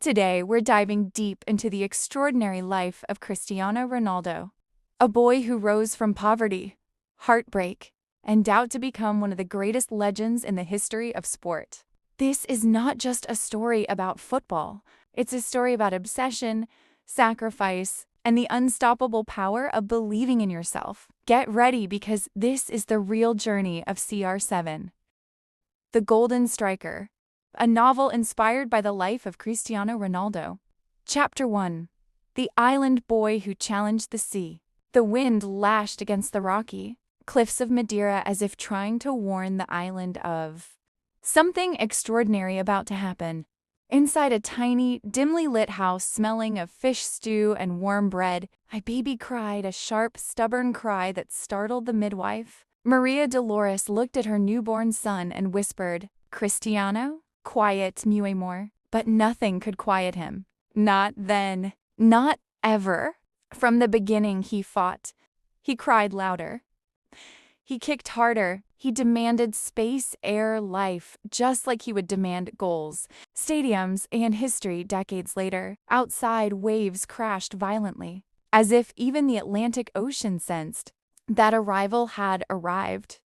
Today, we're diving deep into the extraordinary life of Cristiano Ronaldo, a boy who rose from poverty, heartbreak, and doubt to become one of the greatest legends in the history of sport. This is not just a story about football, it's a story about obsession, sacrifice, and the unstoppable power of believing in yourself. Get ready because this is the real journey of CR7. The Golden Striker, a novel inspired by the life of Cristiano Ronaldo. Chapter 1. The Island Boy Who Challenged the Sea. The wind lashed against the rocky cliffs of Madeira as if trying to warn the island of something extraordinary about to happen. Inside a tiny, dimly lit house smelling of fish stew and warm bread, a baby cried a sharp, stubborn cry that startled the midwife. Maria Dolores looked at her newborn son and whispered, "Cristiano? Quiet, meu amor." But nothing could quiet him. Not then. Not ever. From the beginning he fought. He cried louder. He kicked harder. He demanded space, air, life, just like he would demand goals, stadiums, and history decades later. Outside, waves crashed violently, as if even the Atlantic Ocean sensed that a rival had arrived.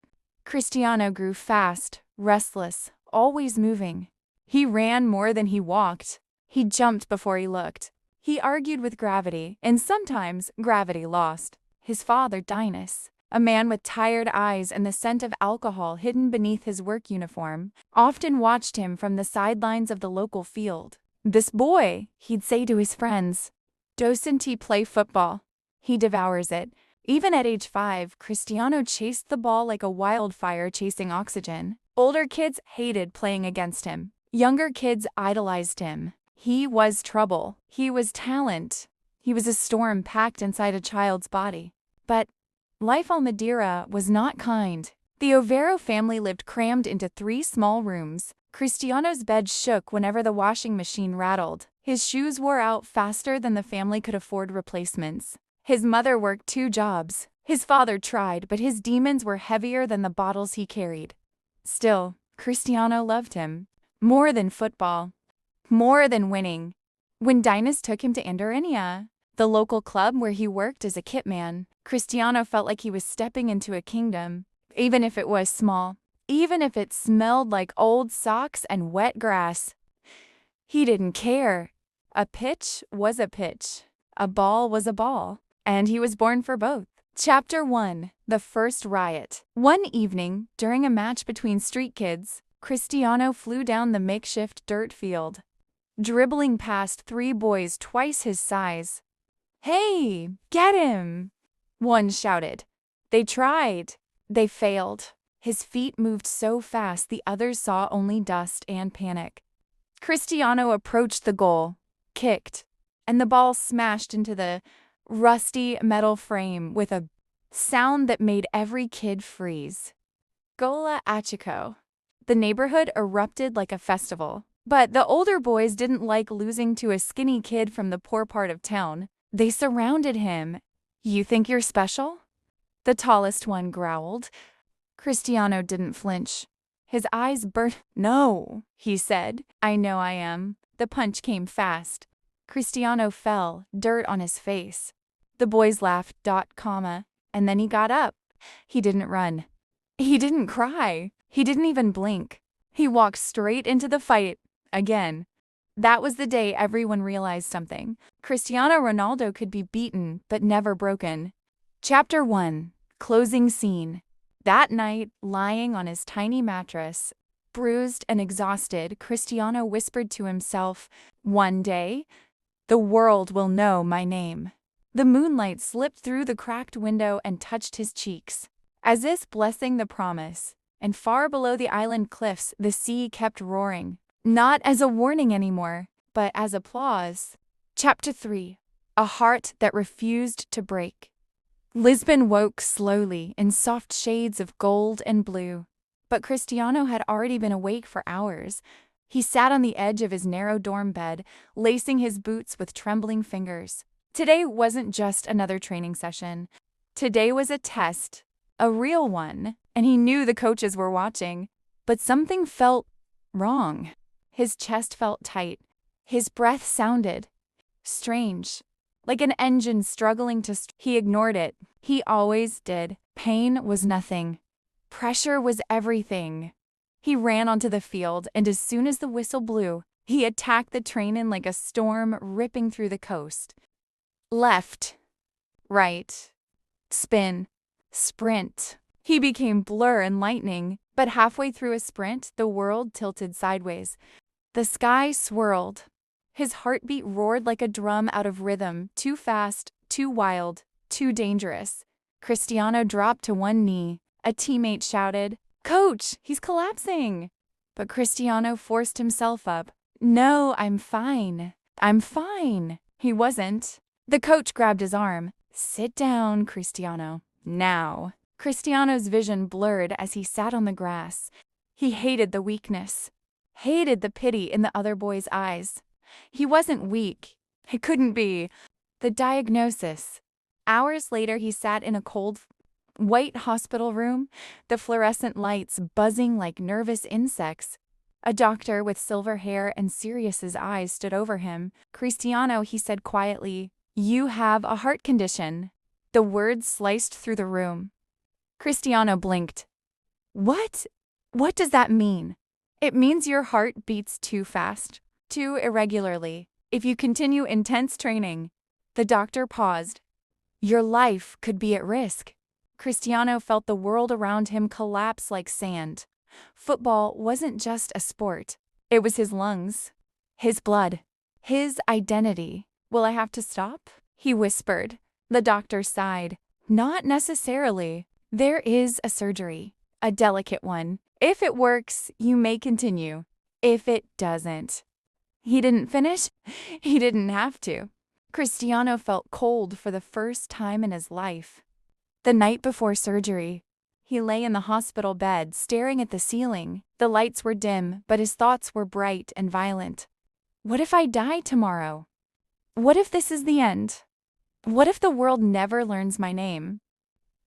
Cristiano grew fast, restless, always moving. He ran more than he walked. He jumped before he looked. He argued with gravity, and sometimes gravity lost. His father, Dinas, a man with tired eyes and the scent of alcohol hidden beneath his work uniform, often watched him from the sidelines of the local field. "This boy," he'd say to his friends, "doesn't he play football? He devours it." Even at age 5, Cristiano chased the ball like a wildfire chasing oxygen. Older kids hated playing against him. Younger kids idolized him. He was trouble. He was talent. He was a storm packed inside a child's body. But life on Madeira was not kind. The Overo family lived crammed into 3 small rooms. Cristiano's bed shook whenever the washing machine rattled. His shoes wore out faster than the family could afford replacements. His mother worked 2 jobs. His father tried, but his demons were heavier than the bottles he carried. Still, Cristiano loved him. More than football. More than winning. When Dinas took him to Andorinha, the local club where he worked as a kitman, Cristiano felt like he was stepping into a kingdom, even if it was small, even if it smelled like old socks and wet grass. He didn't care. A pitch was a pitch. A ball was a ball. And he was born for both. Chapter 1. The First Riot. One evening, during a match between street kids, Cristiano flew down the makeshift dirt field, dribbling past 3 boys twice his size. "Hey, get him!" one shouted. They tried. They failed. His feet moved so fast the others saw only dust and panic. Cristiano approached the goal, kicked, and the ball smashed into the rusty metal frame with a sound that made every kid freeze. Gola Achiko. The neighborhood erupted like a festival. But the older boys didn't like losing to a skinny kid from the poor part of town. They surrounded him. "You think you're special?" the tallest one growled. Cristiano didn't flinch. His eyes burnt. "No," he said. "I know I am." The punch came fast. Cristiano fell, dirt on his face. The boys laughed, and then he got up. He didn't run. He didn't cry. He didn't even blink. He walked straight into the fight, again. That was the day everyone realized something. Cristiano Ronaldo could be beaten, but never broken. Chapter 1. Closing Scene. That night, lying on his tiny mattress, bruised and exhausted, Cristiano whispered to himself, "One day, the world will know my name." The moonlight slipped through the cracked window and touched his cheeks, as if blessing the promise. And far below the island cliffs, the sea kept roaring, not as a warning anymore, but as applause. Chapter 3. A Heart That Refused to Break. Lisbon woke slowly in soft shades of gold and blue, but Cristiano had already been awake for hours. He sat on the edge of his narrow dorm bed, lacing his boots with trembling fingers. Today wasn't just another training session. Today was a test, a real one, and he knew the coaches were watching. But something felt wrong. His chest felt tight. His breath sounded strange, like an engine struggling to he ignored it. He always did. Pain was nothing. Pressure was everything. He ran onto the field, and as soon as the whistle blew, he attacked the train like a storm ripping through the coast. Left, right, spin, sprint. He became blur and lightning, but halfway through a sprint, the world tilted sideways. The sky swirled. His heartbeat roared like a drum out of rhythm, too fast, too wild, too dangerous. Cristiano dropped to one knee. A teammate shouted, "Coach, he's collapsing!" But Cristiano forced himself up. "No, I'm fine. I'm fine." He wasn't. The coach grabbed his arm. "Sit down, Cristiano. Now." Cristiano's vision blurred as he sat on the grass. He hated the weakness, hated the pity in the other boy's eyes. He wasn't weak. He couldn't be. The diagnosis. Hours later, he sat in a cold, white hospital room, the fluorescent lights buzzing like nervous insects. A doctor with silver hair and serious eyes stood over him. "Cristiano," he said quietly, "you have a heart condition." The words sliced through the room. Cristiano blinked. What? What does that mean? It means your heart beats too fast, too irregularly. If you continue intense training. The doctor paused. Your life could be at risk. Cristiano felt the world around him collapse like sand. Football wasn't just a sport. It was his lungs, his blood, his identity. "Will I have to stop?" he whispered. The doctor sighed. "Not necessarily. There is a surgery, a delicate one. If it works, you may continue. If it doesn't." He didn't finish. He didn't have to. Cristiano felt cold for the first time in his life. The night before surgery, he lay in the hospital bed, staring at the ceiling. The lights were dim, but his thoughts were bright and violent. What if I die tomorrow? What if this is the end? What if the world never learns my name?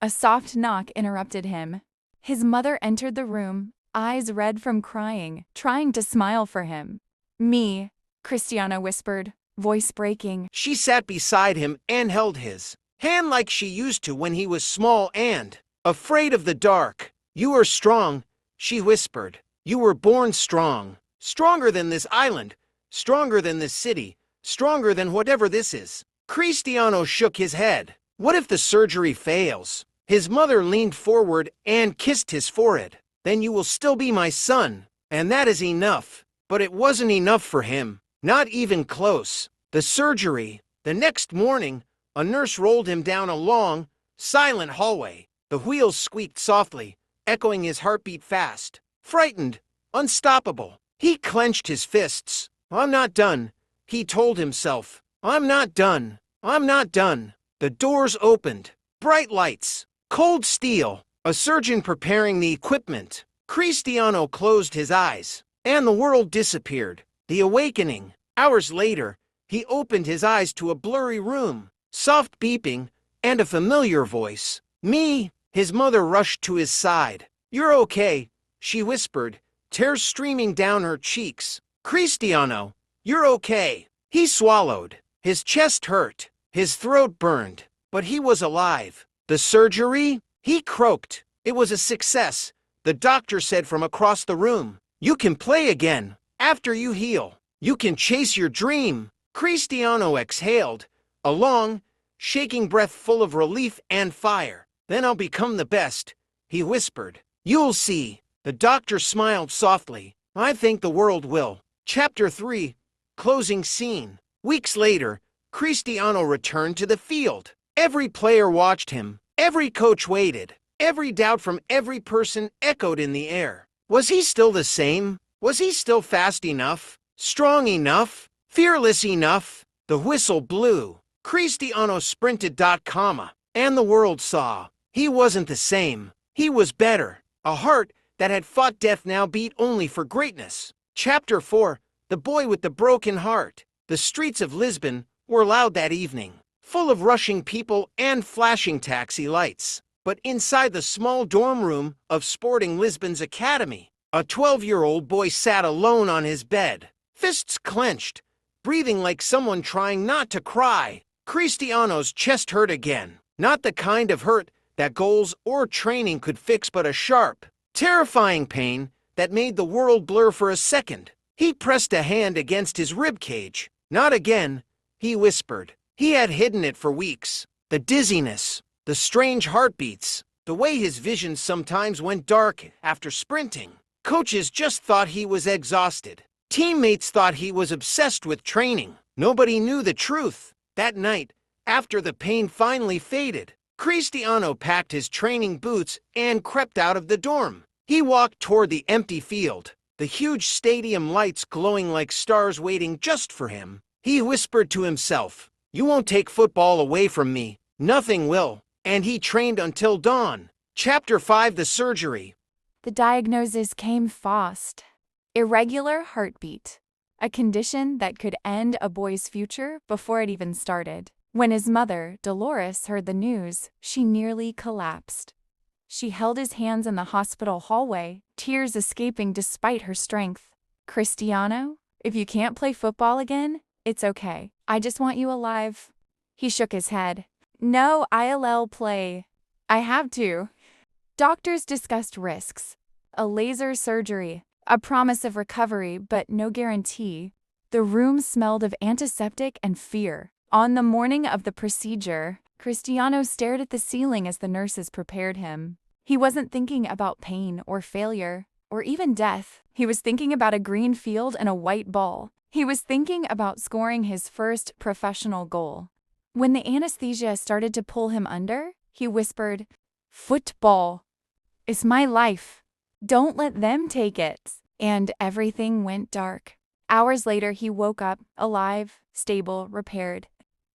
A soft knock interrupted him. His mother entered the room, eyes red from crying, trying to smile for him. "Me," Cristiano whispered, voice breaking. She sat beside him and held his hand like she used to when he was small and afraid of the dark. "You are strong," she whispered. "You were born strong. Stronger than this island, stronger than this city, stronger than whatever this is." Cristiano shook his head. "What if the surgery fails?" His mother leaned forward and kissed his forehead. "Then you will still be my son, and that is enough." But it wasn't enough for him. Not even close. The surgery. The next morning, a nurse rolled him down a long, silent hallway. The wheels squeaked softly, echoing his heartbeat fast. Frightened, unstoppable. He clenched his fists. "I'm not done," he told himself. "I'm not done. I'm not done." The doors opened. Bright lights. Cold steel. A surgeon preparing the equipment. Cristiano closed his eyes, and the world disappeared. The awakening. Hours later, he opened his eyes to a blurry room, soft beeping, and a familiar voice. "Me?" His mother rushed to his side. "You're okay," she whispered, tears streaming down her cheeks. "Cristiano, you're okay." He swallowed. His chest hurt. His throat burned. But he was alive. "The surgery?" He croaked. "It was a success," the doctor said from across the room. "You can play again. After you heal, you can chase your dream." Cristiano exhaled, a long, shaking breath full of relief and fire. "Then I'll become the best," he whispered. "You'll see." The doctor smiled softly. "I think the world will." Chapter 3. Closing scene. Weeks later, Cristiano returned to the field. Every player watched him. Every coach waited. Every doubt from every person echoed in the air. Was he still the same? Was he still fast enough? Strong enough? Fearless enough? The whistle blew. Cristiano sprinted, and the world saw. He wasn't the same. He was better. A heart that had fought death now beat only for greatness. Chapter 4. The Boy with the Broken Heart. The streets of Lisbon were loud that evening, full of rushing people and flashing taxi lights. But inside the small dorm room of Sporting Lisbon's academy, a 12-year-old boy sat alone on his bed, fists clenched, breathing like someone trying not to cry. Cristiano's chest hurt again. Not the kind of hurt that goals or training could fix, but a sharp, terrifying pain that made the world blur for a second. He pressed a hand against his rib cage. Not again, he whispered. He had hidden it for weeks. The dizziness, the strange heartbeats, the way his vision sometimes went dark after sprinting. Coaches just thought he was exhausted. Teammates thought he was obsessed with training. Nobody knew the truth. That night, after the pain finally faded, Cristiano packed his training boots and crept out of the dorm. He walked toward the empty field, the huge stadium lights glowing like stars waiting just for him. He whispered to himself, "You won't take football away from me. Nothing will." And he trained until dawn. Chapter 5: The Surgery. The diagnosis came fast. Irregular heartbeat, a condition that could end a boy's future before it even started. When his mother, Dolores, heard the news, she nearly collapsed. She held his hands in the hospital hallway, tears escaping despite her strength. "Cristiano, if you can't play football again, it's okay. I just want you alive." He shook his head. "No, I'll play. I have to." Doctors discussed risks. A laser surgery, a promise of recovery, but no guarantee. The room smelled of antiseptic and fear. On the morning of the procedure, Cristiano stared at the ceiling as the nurses prepared him. He wasn't thinking about pain or failure, or even death. He was thinking about a green field and a white ball. He was thinking about scoring his first professional goal. When the anesthesia started to pull him under, he whispered, "Football is my life. Don't let them take it." And everything went dark. Hours later, he woke up, alive, stable, repaired.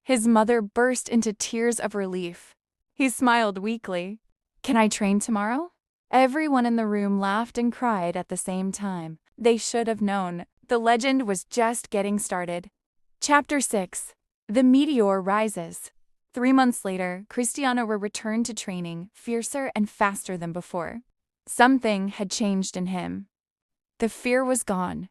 His mother burst into tears of relief. He smiled weakly. "Can I train tomorrow?" Everyone in the room laughed and cried at the same time. They should have known. The legend was just getting started. Chapter 6: The Meteor Rises. 3 months later, Cristiano returned to training, fiercer and faster than before. Something had changed in him. The fear was gone.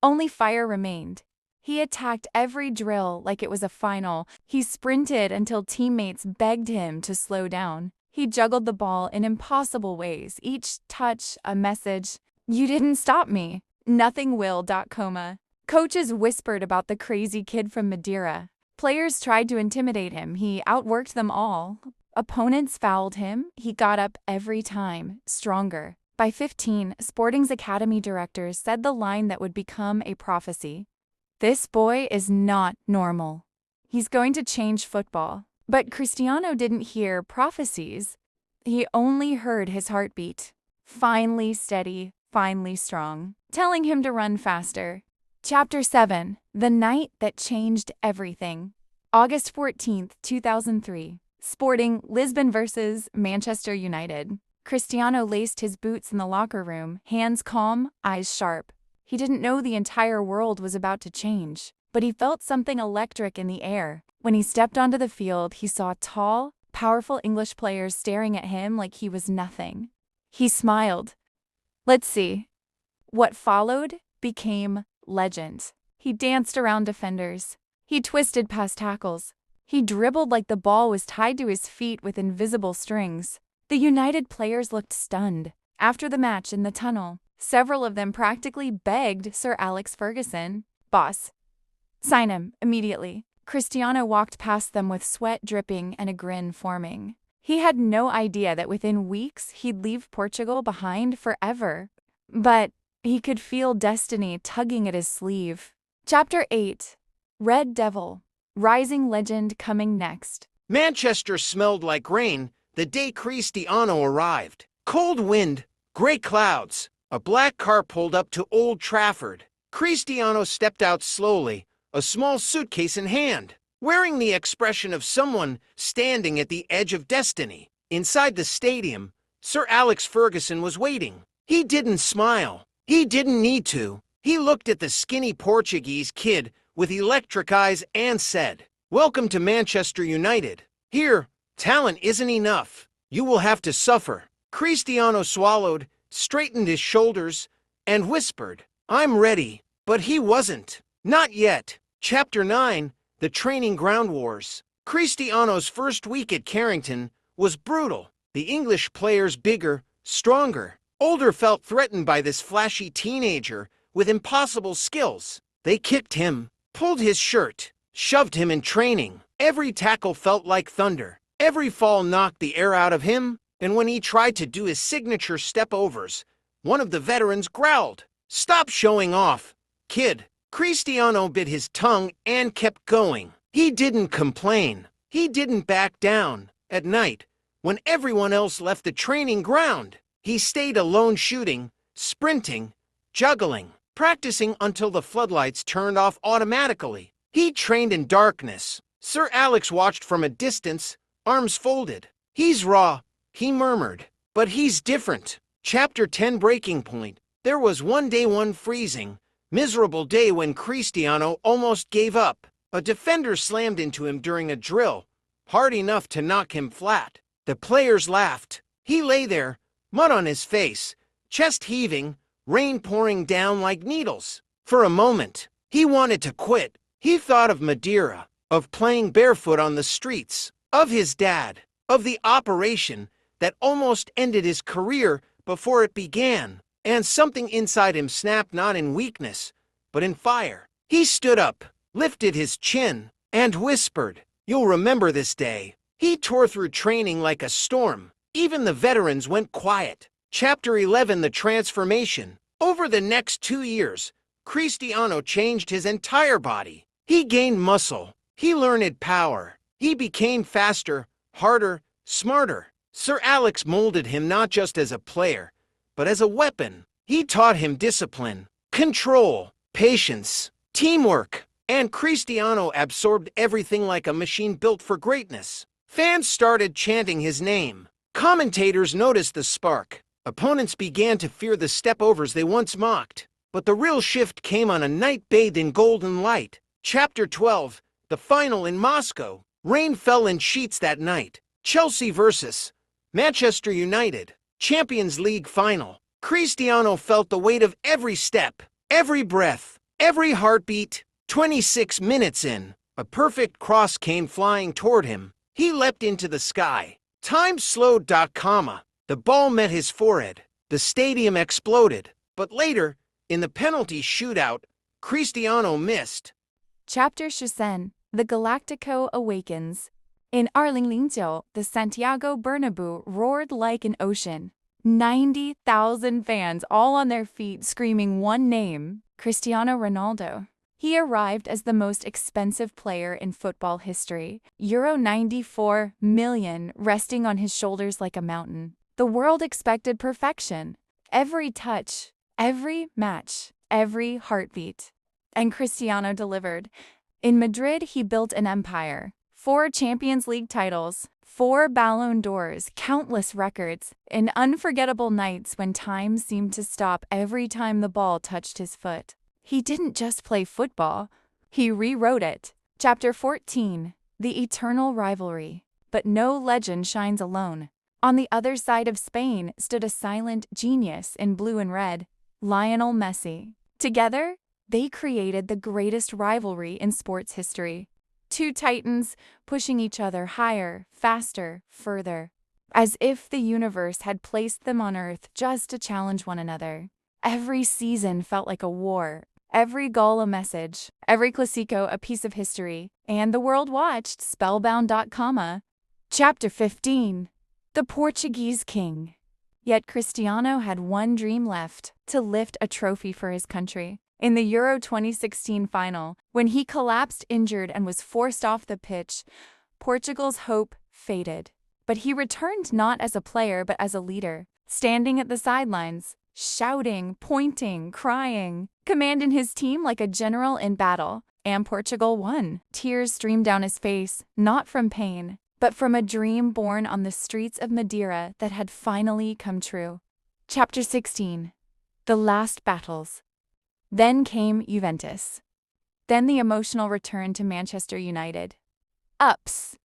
Only fire remained. He attacked every drill like it was a final. He sprinted until teammates begged him to slow down. He juggled the ball in impossible ways, each touch a message. "You didn't stop me. Nothing will." Coaches whispered about the crazy kid from Madeira. Players tried to intimidate him. He outworked them all. Opponents fouled him. He got up every time, stronger. By 15, Sporting's academy directors said the line that would become a prophecy. "This boy is not normal. He's going to change football." But Cristiano didn't hear prophecies. He only heard his heartbeat. Finally steady, finally strong, telling him to run faster. Chapter 7: The Night That Changed Everything. August 14th, 2003. Sporting, Lisbon vs. Manchester United. Cristiano laced his boots in the locker room, hands calm, eyes sharp. He didn't know the entire world was about to change, but he felt something electric in the air. When he stepped onto the field, he saw tall, powerful English players staring at him like he was nothing. He smiled. Let's see. What followed became legend. He danced around defenders. He twisted past tackles. He dribbled like the ball was tied to his feet with invisible strings. The United players looked stunned. After the match in the tunnel, several of them practically begged Sir Alex Ferguson, "Boss, sign him immediately." Cristiano walked past them with sweat dripping and a grin forming. He had no idea that within weeks he'd leave Portugal behind forever. But he could feel destiny tugging at his sleeve. Chapter 8: Red Devil. Rising legend coming next. Manchester smelled like rain the day Cristiano arrived. Cold wind, gray clouds. A black car pulled up to Old Trafford. Cristiano stepped out slowly, a small suitcase in hand, wearing the expression of someone standing at the edge of destiny. Inside the stadium, Sir Alex Ferguson was waiting. He didn't smile. He didn't need to. He looked at the skinny Portuguese kid with electric eyes and said, "Welcome to Manchester United. Here, talent isn't enough. You will have to suffer." Cristiano swallowed, straightened his shoulders, and whispered, "I'm ready." But he wasn't. Not yet. Chapter 9, The Training Ground Wars. Cristiano's first week at Carrington was brutal. The English players, bigger, stronger, older, felt threatened by this flashy teenager with impossible skills. They kicked him, pulled his shirt, shoved him in training. Every tackle felt like thunder. Every fall knocked the air out of him, and when he tried to do his signature step-overs, one of the veterans growled, "Stop showing off, kid." Cristiano bit his tongue and kept going. He didn't complain. He didn't back down. At night, when everyone else left the training ground, he stayed alone, shooting, sprinting, juggling, practicing until the floodlights turned off automatically. He trained in darkness. Sir Alex watched from a distance, arms folded. "He's raw," he murmured, "but he's different." Chapter 10, Breaking Point. There was one freezing, miserable day when Cristiano almost gave up. A defender slammed into him during a drill, hard enough to knock him flat. The players laughed. He lay there, mud on his face, chest heaving, rain pouring down like needles. For a moment, he wanted to quit. He thought of Madeira, of playing barefoot on the streets, of his dad, of the operation that almost ended his career before it began. And something inside him snapped, not in weakness, but in fire. He stood up, lifted his chin, and whispered, "You'll remember this day." He tore through training like a storm. Even the veterans went quiet. Chapter 11, The Transformation. Over the next 2 years, Cristiano changed his entire body. He gained muscle. He learned power. He became faster, harder, smarter. Sir Alex molded him not just as a player, but as a weapon. He taught him discipline, control, patience, teamwork, and Cristiano absorbed everything like a machine built for greatness. Fans started chanting his name. Commentators noticed the spark. Opponents began to fear the step-overs they once mocked. But the real shift came on a night bathed in golden light. Chapter 12, The Final in Moscow. Rain fell in sheets that night. Chelsea versus Manchester United. Champions League final. Cristiano felt the weight of every step, every breath, every heartbeat. 26 minutes in, a perfect cross came flying toward him. He leapt into the sky. Time slowed. The ball met his forehead. The stadium exploded. But later, in the penalty shootout, Cristiano missed. Chapter 16, The Galactico Awakens. In 2009, the Santiago Bernabeu roared like an ocean. 90,000 fans all on their feet screaming one name, Cristiano Ronaldo. He arrived as the most expensive player in football history, Euro 94 million resting on his shoulders like a mountain. The world expected perfection. Every touch, every match, every heartbeat. And Cristiano delivered. In Madrid, he built an empire. 4 Champions League titles, 4 Ballon d'Ors, countless records, and unforgettable nights when time seemed to stop every time the ball touched his foot. He didn't just play football, he rewrote it. Chapter 14, The Eternal Rivalry. But no legend shines alone. On the other side of Spain stood a silent genius in blue and red, Lionel Messi. Together, they created the greatest rivalry in sports history. 2 titans pushing each other higher, faster, further, as if the universe had placed them on Earth just to challenge one another. Every season felt like a war, every goal a message, every Clasico a piece of history, and the world watched, spellbound. Chapter 15, The Portuguese King. Yet Cristiano had one dream left, to lift a trophy for his country. In the Euro 2016 final, when he collapsed injured and was forced off the pitch, Portugal's hope faded. But he returned not as a player but as a leader, standing at the sidelines, shouting, pointing, crying, commanding his team like a general in battle. And Portugal won. Tears streamed down his face, not from pain, but from a dream born on the streets of Madeira that had finally come true. Chapter 16, The Last Battles. Then came Juventus. Then the emotional return to Manchester United. Ups,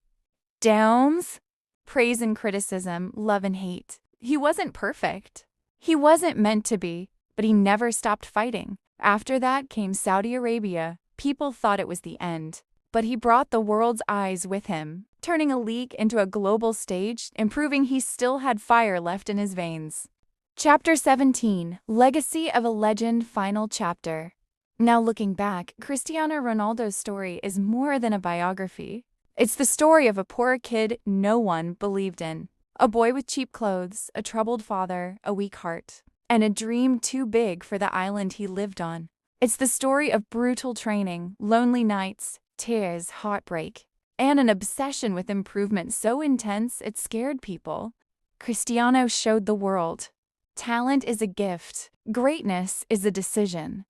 downs, praise and criticism, love and hate. He wasn't perfect. He wasn't meant to be, but he never stopped fighting. After that came Saudi Arabia, People thought it was the end. But he brought the world's eyes with him, turning a league into a global stage and proving he still had fire left in his veins. Chapter 17, Legacy of a Legend, Final Chapter. Now looking back, Cristiano Ronaldo's story is more than a biography. It's the story of a poor kid no one believed in. A boy with cheap clothes, a troubled father, a weak heart, and a dream too big for the island he lived on. It's the story of brutal training, lonely nights, tears, heartbreak, and an obsession with improvement so intense it scared people. Cristiano showed the world. Talent is a gift. Greatness is a decision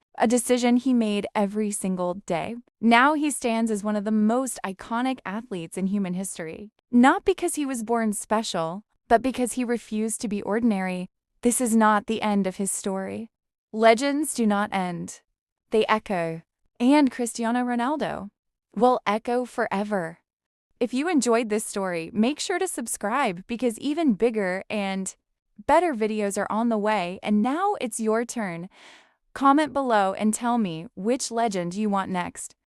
he made every single day. Now he stands as one of the most iconic athletes in human history. Not because he was born special, but because he refused to be ordinary. This is not the end of his story. Legends do not end. They echo. And Cristiano Ronaldo will echo forever. If you enjoyed this story, make sure to subscribe because even bigger and better videos are on the way, and now it's your turn. Comment below and tell me which legend you want next.